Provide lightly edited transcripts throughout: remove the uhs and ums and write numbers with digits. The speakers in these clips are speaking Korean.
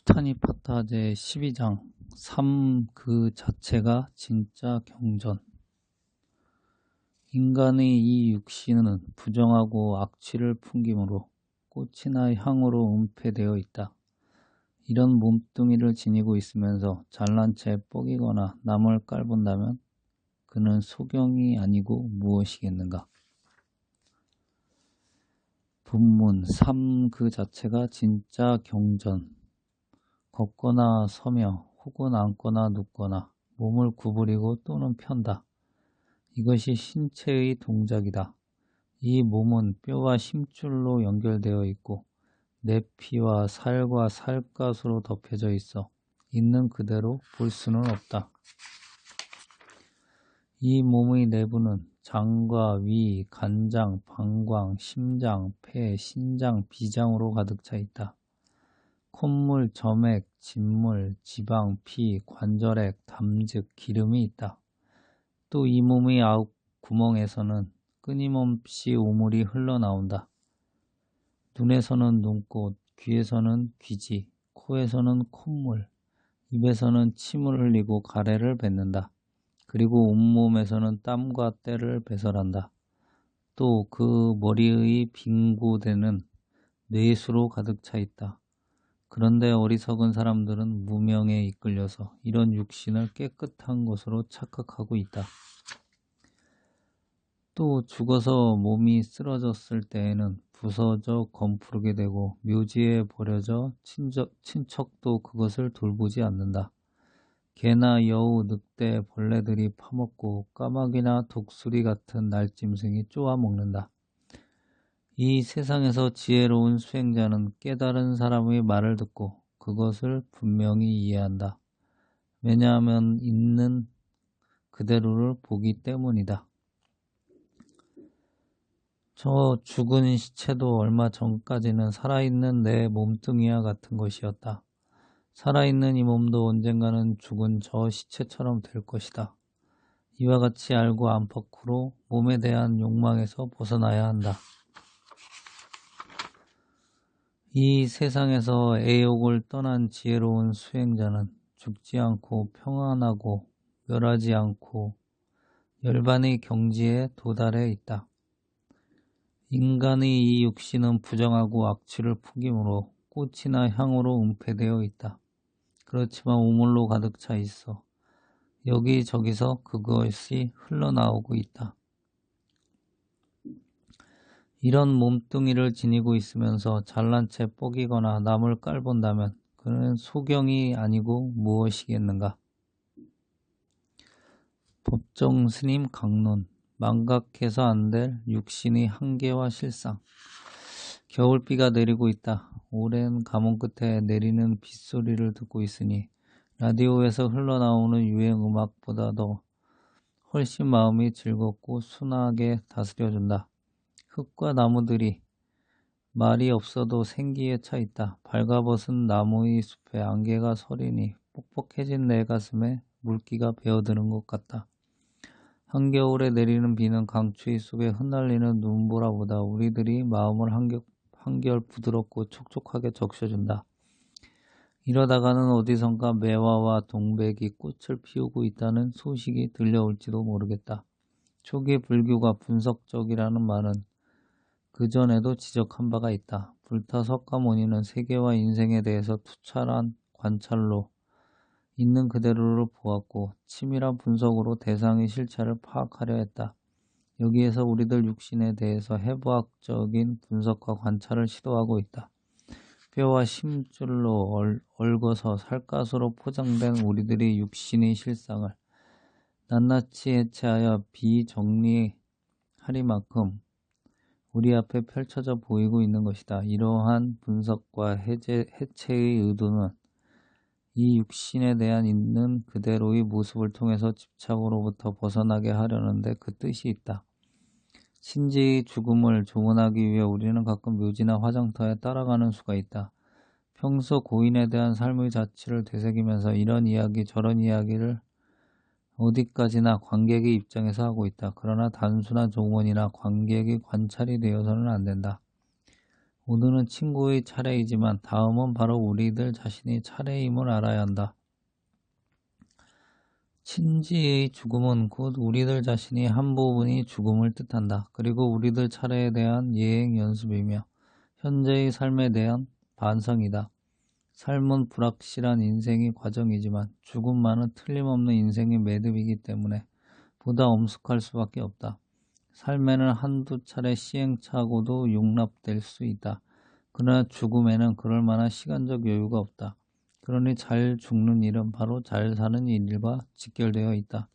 파타니파타 제12장 삶 그 자체가 진짜 경전. 인간의 이 육신은 부정하고 악취를 풍김으로 꽃이나 향으로 은폐되어 있다. 이런 몸뚱이를 지니고 있으면서 잘난 채 뻐기거나 남을 깔본다면 그는 소경이 아니고 무엇이겠는가. 본문 삶 그 자체가 진짜 경전. 걷거나 서며 혹은 앉거나 눕거나 몸을 구부리고 또는 편다. 이것이 신체의 동작이다. 이 몸은 뼈와 심줄로 연결되어 있고 내피와 살과 살갗으로 덮여져 있어 있는 그대로 볼 수는 없다. 이 몸의 내부는 장과 위, 간장, 방광, 심장, 폐, 신장, 비장으로 가득 차 있다. 콧물, 점액, 진물, 지방, 피, 관절액, 담즙, 기름이 있다. 또 이 몸의 아홉 구멍에서는 끊임없이 오물이 흘러나온다. 눈에서는 눈꽃, 귀에서는 귀지, 코에서는 콧물, 입에서는 침을 흘리고 가래를 뱉는다. 그리고 온몸에서는 땀과 때를 배설한다. 또 그 머리의 빙고대는 뇌수로 가득 차 있다. 그런데 어리석은 사람들은 무명에 이끌려서 이런 육신을 깨끗한 것으로 착각하고 있다. 또 죽어서 몸이 쓰러졌을 때에는 부서져 검푸르게 되고 묘지에 버려져 친척도 그것을 돌보지 않는다. 개나 여우, 늑대, 벌레들이 파먹고 까마귀나 독수리 같은 날짐승이 쪼아먹는다. 이 세상에서 지혜로운 수행자는 깨달은 사람의 말을 듣고 그것을 분명히 이해한다. 왜냐하면 있는 그대로를 보기 때문이다. 저 죽은 시체도 얼마 전까지는 살아있는 내 몸뚱이와 같은 것이었다. 살아있는 이 몸도 언젠가는 죽은 저 시체처럼 될 것이다. 이와 같이 알고 안팎으로 몸에 대한 욕망에서 벗어나야 한다. 이 세상에서 애욕을 떠난 지혜로운 수행자는 죽지 않고 평안하고 멸하지 않고 열반의 경지에 도달해 있다. 인간의 이 육신은 부정하고 악취를 풍김으로 꽃이나 향으로 은폐되어 있다. 그렇지만 우물로 가득 차 있어 여기저기서 그것이 흘러나오고 있다. 이런 몸뚱이를 지니고 있으면서 잘난 채 뻐기거나 남을 깔본다면 그는 소경이 아니고 무엇이겠는가. 법정 스님 강론. 망각해서 안 될 육신의 한계와 실상. 겨울비가 내리고 있다. 오랜 가뭄 끝에 내리는 빗소리를 듣고 있으니 라디오에서 흘러나오는 유행 음악보다도 훨씬 마음이 즐겁고 순하게 다스려준다. 흙과 나무들이 말이 없어도 생기에 차 있다. 발가벗은 나무의 숲에 안개가 서리니 뻑뻑해진 내 가슴에 물기가 배어드는 것 같다. 한겨울에 내리는 비는 강추위 속에 흩날리는 눈보라보다 우리들이 마음을 한결 부드럽고 촉촉하게 적셔준다. 이러다가는 어디선가 매화와 동백이 꽃을 피우고 있다는 소식이 들려올지도 모르겠다. 초기 불교가 분석적이라는 말은 그전에도 지적한 바가 있다. 불타 석가모니는 세계와 인생에 대해서 투철한 관찰로 있는 그대로를 보았고 치밀한 분석으로 대상의 실체를 파악하려 했다. 여기에서 우리들 육신에 대해서 해부학적인 분석과 관찰을 시도하고 있다. 뼈와 심줄로 얽어서 살갗으로 포장된 우리들의 육신의 실상을 낱낱이 해체하여 비정리하리만큼 우리 앞에 펼쳐져 보이고 있는 것이다. 이러한 분석과 해체의 의도는 이 육신에 대한 있는 그대로의 모습을 통해서 집착으로부터 벗어나게 하려는데 그 뜻이 있다. 신지의 죽음을 조문하기 위해 우리는 가끔 묘지나 화장터에 따라가는 수가 있다. 평소 고인에 대한 삶의 자취를 되새기면서 이런 이야기 저런 이야기를 어디까지나 관객의 입장에서 하고 있다. 그러나 단순한 조문이나 관객의 관찰이 되어서는 안 된다. 오늘은 친구의 차례이지만 다음은 바로 우리들 자신의 차례임을 알아야 한다. 친지의 죽음은 곧 우리들 자신의 한 부분이 죽음을 뜻한다. 그리고 우리들 차례에 대한 예행 연습이며 현재의 삶에 대한 반성이다. 삶은 불확실한 인생의 과정이지만 죽음만은 틀림없는 인생의 매듭이기 때문에 보다 엄숙할 수밖에 없다. 삶에는 한두 차례 시행착오도 용납될 수 있다. 그러나 죽음에는 그럴 만한 시간적 여유가 없다. 그러니 잘 죽는 일은 바로 잘 사는 일과 직결되어 있다.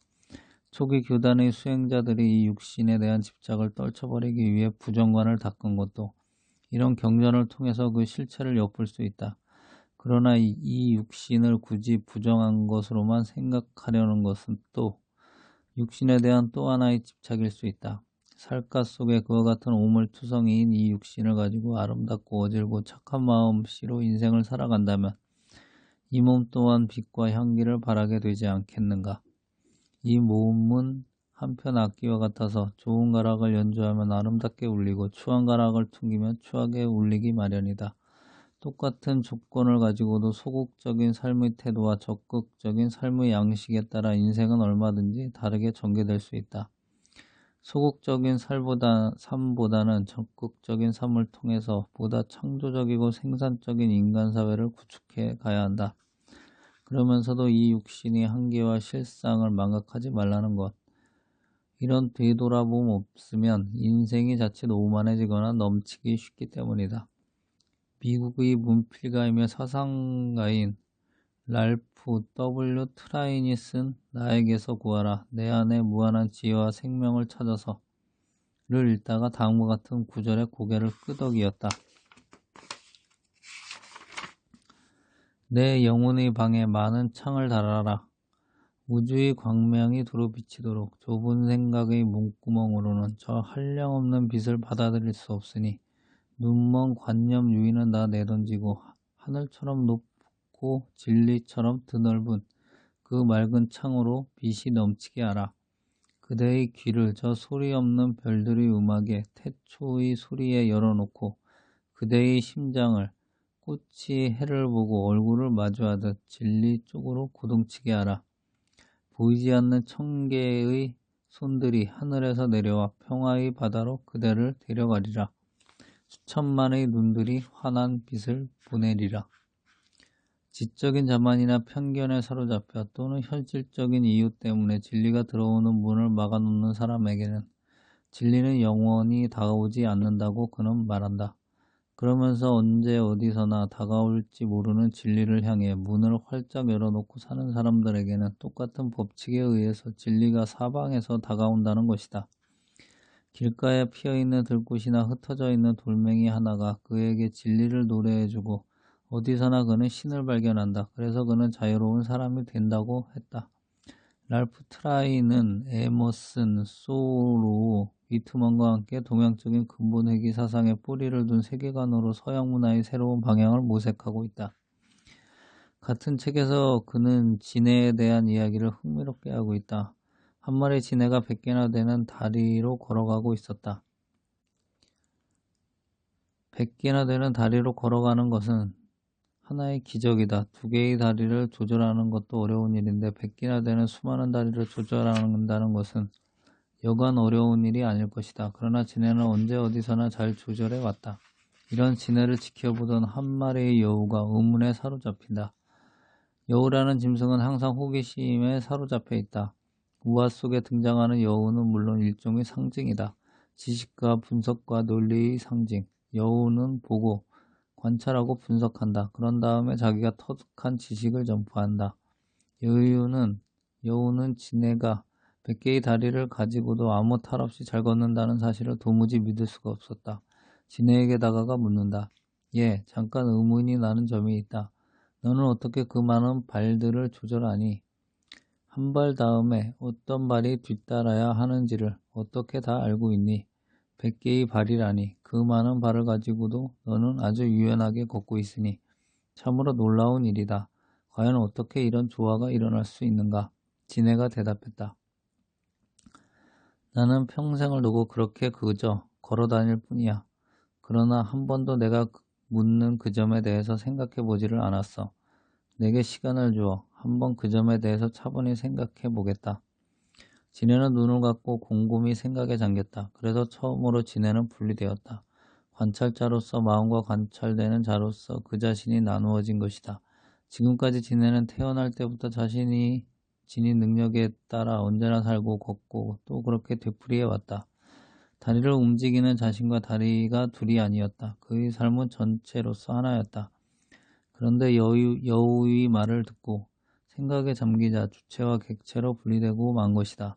초기 교단의 수행자들이 이 육신에 대한 집착을 떨쳐버리기 위해 부정관을 닦은 것도 이런 경전을 통해서 그 실체를 엿볼 수 있다. 그러나 이 육신을 굳이 부정한 것으로만 생각하려는 것은 또 육신에 대한 또 하나의 집착일 수 있다. 살갗 속에 그와 같은 오물투성이인 이 육신을 가지고 아름답고 어질고 착한 마음씨로 인생을 살아간다면 이 몸 또한 빛과 향기를 바라게 되지 않겠는가. 이 몸은 한편 악기와 같아서 좋은 가락을 연주하면 아름답게 울리고 추한 가락을 퉁기면 추하게 울리기 마련이다. 똑같은 조건을 가지고도 소극적인 삶의 태도와 적극적인 삶의 양식에 따라 인생은 얼마든지 다르게 전개될 수 있다. 소극적인 삶보다는 적극적인 삶을 통해서 보다 창조적이고 생산적인 인간사회를 구축해 가야 한다. 그러면서도 이 육신의 한계와 실상을 망각하지 말라는 것. 이런 되돌아봄 없으면 인생이 자칫 오만해지거나 넘치기 쉽기 때문이다. 미국의 문필가이며 사상가인 랄프 W. 트라인이 쓴 나에게서 구하라, 내 안에 무한한 지혜와 생명을 찾아서 를 읽다가 다음과 같은 구절에 고개를 끄덕이었다. 내 영혼의 방에 많은 창을 달아라. 우주의 광명이 두루 비치도록. 좁은 생각의 문구멍으로는 저 한량없는 빛을 받아들일 수 없으니 눈먼 관념 유인은 다 내던지고 하늘처럼 높고 진리처럼 드넓은 그 맑은 창으로 빛이 넘치게 하라. 그대의 귀를 저 소리 없는 별들의 음악에 태초의 소리에 열어놓고 그대의 심장을 꽃이 해를 보고 얼굴을 마주하듯 진리 쪽으로 고동치게 하라. 보이지 않는 천개의 손들이 하늘에서 내려와 평화의 바다로 그대를 데려가리라. 수천만의 눈들이 환한 빛을 보내리라. 지적인 자만이나 편견에 사로잡혀 또는 현실적인 이유 때문에 진리가 들어오는 문을 막아놓는 사람에게는 진리는 영원히 다가오지 않는다고 그는 말한다. 그러면서 언제 어디서나 다가올지 모르는 진리를 향해 문을 활짝 열어놓고 사는 사람들에게는 똑같은 법칙에 의해서 진리가 사방에서 다가온다는 것이다. 길가에 피어있는 들꽃이나 흩어져 있는 돌멩이 하나가 그에게 진리를 노래해주고 어디서나 그는 신을 발견한다. 그래서 그는 자유로운 사람이 된다고 했다. 랄프 트라이는 에머슨, 소로, 위트먼과 함께 동양적인 근본회귀 사상에 뿌리를 둔 세계관으로 서양 문화의 새로운 방향을 모색하고 있다. 같은 책에서 그는 진해에 대한 이야기를 흥미롭게 하고 있다. 한 마리 진해가 100개나 되는 다리로 걸어가고 있었다. 100개나 되는 다리로 걸어가는 것은 하나의 기적이다. 2개의 다리를 조절하는 것도 어려운 일인데 100개나 되는 수많은 다리를 조절한다는 것은 여간 어려운 일이 아닐 것이다. 그러나 진해는 언제 어디서나 잘 조절해 왔다. 이런 진해를 지켜보던 한 마리의 여우가 의문에 사로잡힌다. 여우라는 짐승은 항상 호기심에 사로잡혀 있다. 우화 속에 등장하는 여우는 물론 일종의 상징이다. 지식과 분석과 논리의 상징. 여우는 보고 관찰하고 분석한다. 그런 다음에 자기가 터득한 지식을 전파한다. 여우는 진해가 100개의 다리를 가지고도 아무 탈 없이 잘 걷는다는 사실을 도무지 믿을 수가 없었다. 진해에게 다가가 묻는다. 예, 잠깐 의문이 나는 점이 있다. 너는 어떻게 그 많은 발들을 조절하니? 한 발 다음에 어떤 발이 뒤따라야 하는지를 어떻게 다 알고 있니? 100개의 발이라니 그 많은 발을 가지고도 너는 아주 유연하게 걷고 있으니 참으로 놀라운 일이다. 과연 어떻게 이런 조화가 일어날 수 있는가? 진해가 대답했다. 나는 평생을 두고 그렇게 그저 걸어 다닐 뿐이야. 그러나 한 번도 내가 묻는 그 점에 대해서 생각해 보지를 않았어. 내게 시간을 주어 한번 그 점에 대해서 차분히 생각해 보겠다. 지네는 눈을 감고 곰곰이 생각에 잠겼다. 그래서 처음으로 지네는 분리되었다. 관찰자로서 마음과 관찰되는 자로서 그 자신이 나누어진 것이다. 지금까지 지네는 태어날 때부터 자신이 지닌 능력에 따라 언제나 살고 걷고 또 그렇게 되풀이해 왔다. 다리를 움직이는 자신과 다리가 둘이 아니었다. 그의 삶은 전체로서 하나였다. 그런데 여우의 말을 듣고 생각에 잠기자 주체와 객체로 분리되고 만 것이다.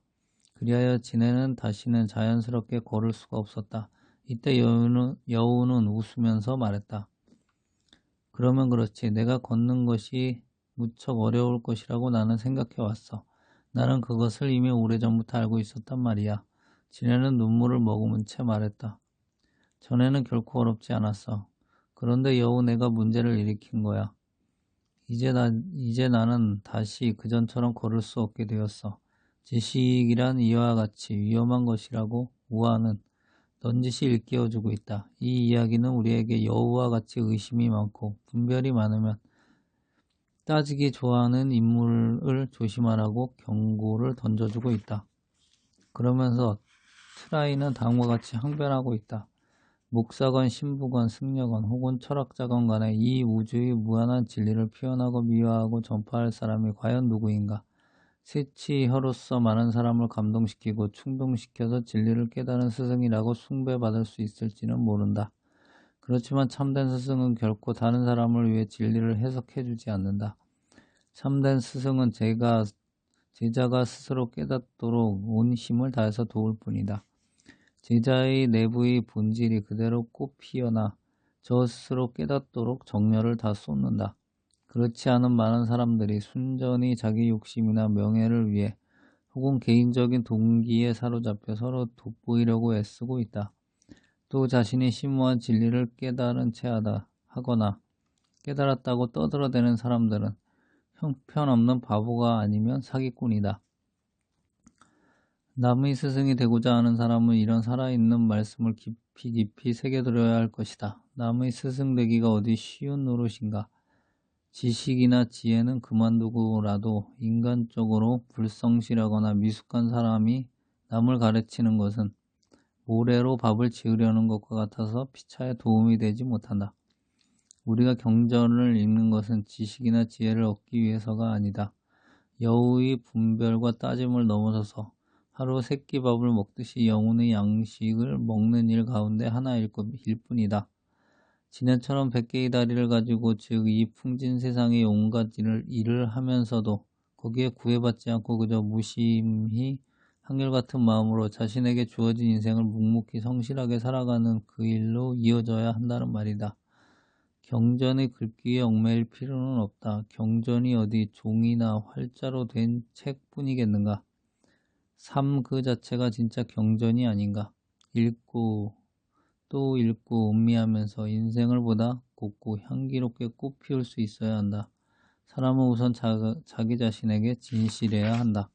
그리하여 지네는 다시는 자연스럽게 걸을 수가 없었다. 이때 여우는 웃으면서 말했다. 그러면 그렇지. 내가 걷는 것이 무척 어려울 것이라고 나는 생각해 왔어. 나는 그것을 이미 오래전부터 알고 있었단 말이야. 지네는 눈물을 머금은 채 말했다. 전에는 결코 어렵지 않았어. 그런데 여우 내가 문제를 일으킨 거야. 이제 나는 다시 그전처럼 걸을 수 없게 되었어. 지식이란 이와 같이 위험한 것이라고 우아는 넌지시 일깨워주고 있다. 이 이야기는 우리에게 여우와 같이 의심이 많고 분별이 많으면 따지기 좋아하는 인물을 조심하라고 경고를 던져주고 있다. 그러면서 트라이는 다음과 같이 항변하고 있다. 목사건, 신부건, 승려건 혹은 철학자건 간에 이 우주의 무한한 진리를 표현하고 미화하고 전파할 사람이 과연 누구인가? 스치혀로서 많은 사람을 감동시키고 충동시켜서 진리를 깨달은 스승이라고 숭배받을 수 있을지는 모른다. 그렇지만 참된 스승은 결코 다른 사람을 위해 진리를 해석해주지 않는다. 참된 스승은 제자가 스스로 깨닫도록 온 힘을 다해서 도울 뿐이다. 제자의 내부의 본질이 그대로 꽃 피어나 저 스스로 깨닫도록 정열을 다 쏟는다. 그렇지 않은 많은 사람들이 순전히 자기 욕심이나 명예를 위해 혹은 개인적인 동기에 사로잡혀 서로 돋보이려고 애쓰고 있다. 또 자신이 심오한 진리를 깨달은 채 하거나 깨달았다고 떠들어대는 사람들은 형편없는 바보가 아니면 사기꾼이다. 남의 스승이 되고자 하는 사람은 이런 살아있는 말씀을 깊이 새겨들어야 할 것이다. 남의 스승 되기가 어디 쉬운 노릇인가? 지식이나 지혜는 그만두고라도 인간적으로 불성실하거나 미숙한 사람이 남을 가르치는 것은 모래로 밥을 지으려는 것과 같아서 피차에 도움이 되지 못한다. 우리가 경전을 읽는 것은 지식이나 지혜를 얻기 위해서가 아니다. 여우의 분별과 따짐을 넘어서서 하루 새끼밥을 먹듯이 영혼의 양식을 먹는 일 가운데 하나일 뿐이다. 지네처럼 100개의 다리를 가지고 즉 이 풍진 세상의 온갖 일을 하면서도 거기에 구애받지 않고 그저 무심히 한결같은 마음으로 자신에게 주어진 인생을 묵묵히 성실하게 살아가는 그 일로 이어져야 한다는 말이다. 경전의 글귀에 얽매일 필요는 없다. 경전이 어디 종이나 활자로 된 책뿐이겠는가? 삶 그 자체가 진짜 경전이 아닌가? 읽고 또 읽고 음미하면서 인생을 보다 곱고 향기롭게 꽃 피울 수 있어야 한다. 사람은 우선 자기 자신에게 진실해야 한다.